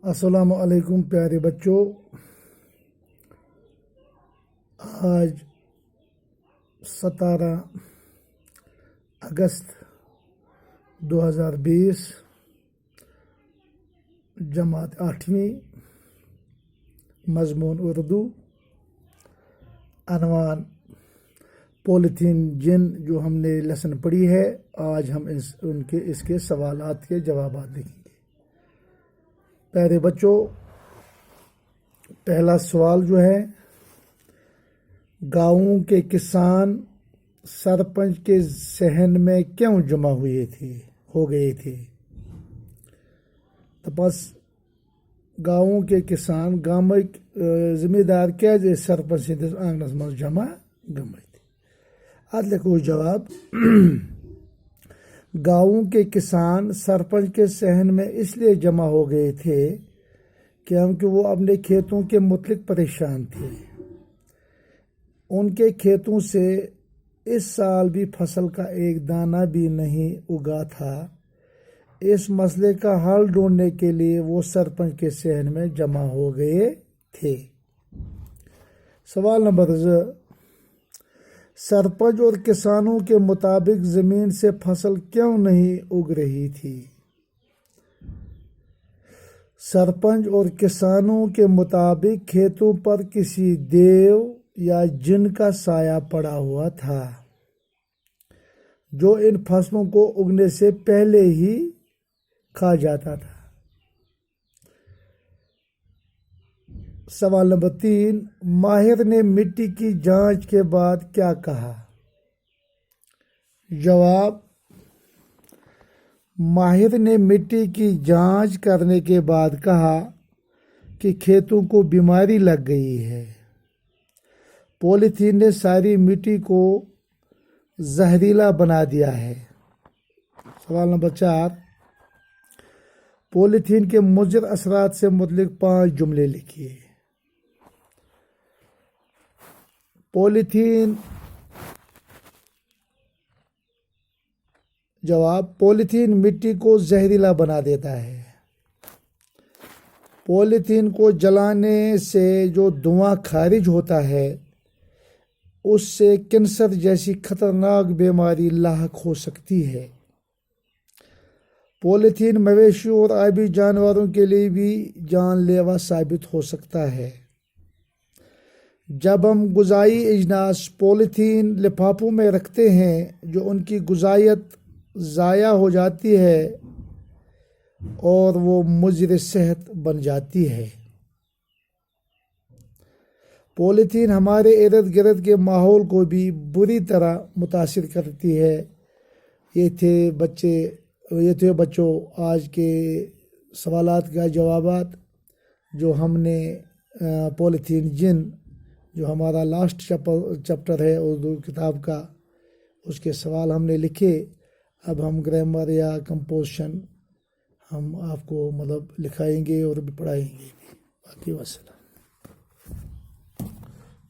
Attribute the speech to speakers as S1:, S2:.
S1: السلام علیکم پیارے بچوں، آج 17 اگست 2020 جماعت 8ویں، مضمون اردو، عنوان پولیتھین جن جو ہم نے لیسن پڑھی ہے۔ آج ہم اس کے سوالات کے جوابات لکھیں گے۔ پیارے بچوں، پہلا سوال جو ہے، گاؤں کے کسان سرپنچ کے صحن میں کیوں جمع ہو گئے تھے؟ تو بس گاؤں کے کسان گامک ذمہ دار کیازِ سرپنچ سندس آنگنس مز جمع گمت؟ ات لکھو جواب۔ گاؤں کے کسان سرپنچ کے صحن میں اس لیے جمع ہو گئے تھے کیونکہ وہ اپنے کھیتوں کے متعلق پریشان تھے۔ ان کے کھیتوں سے اس سال بھی فصل کا ایک دانہ بھی نہیں اگا تھا۔ اس مسئلے کا حل ڈھونڈنے کے لیے وہ سرپنچ کے صحن میں جمع ہو گئے تھے۔ سوال نمبر 2، سرپنچ اور کسانوں کے مطابق زمین سے فصل کیوں نہیں اگ رہی تھی؟ سرپنچ اور کسانوں کے مطابق کھیتوں پر کسی دیو یا جن کا سایہ پڑا ہوا تھا جو ان فصلوں کو اگنے سے پہلے ہی کھا جاتا تھا۔ سوال نمبر 3، ماہر نے مٹی کی جانچ کے بعد کیا کہا؟ جواب، ماہر نے مٹی کی جانچ کرنے کے بعد کہا کہ کھیتوں کو بیماری لگ گئی ہے۔ پولیتھین نے ساری مٹی کو زہریلا بنا دیا ہے۔ سوال نمبر 4، پولیتھین کے مضر اثرات سے متعلق 5 جملے لکھیے۔ جواب، پولیتھین مٹی کو زہریلا بنا دیتا ہے۔ پولیتھین کو جلانے سے جو دھواں خارج ہوتا ہے اس سے کینسر جیسی خطرناک بیماری لاحق ہو سکتی ہے۔ پولیتھین مویشیوں اور آبی جانوروں کے لیے بھی جان لیوا ثابت ہو سکتا ہے۔ جب ہم غذائی اجناس پولیتھین لفافوں میں رکھتے ہیں جو ان کی غذائیت ضائع ہو جاتی ہے اور وہ مضر صحت بن جاتی ہے۔ پولیتھین ہمارے ارد گرد کے ماحول کو بھی بری طرح متاثر کرتی ہے۔ یہ تھے بچوں آج کے سوالات کا جوابات جو ہم نے پولیتھین جن جو ہمارا لاسٹ چیپٹر ہے اردو کتاب کا، اس کے سوال ہم نے لکھے۔ اب ہم گرامر یا کمپوزیشن ہم آپ کو لکھائیں گے اور بھی پڑھائیں گے۔ باقی وسلام۔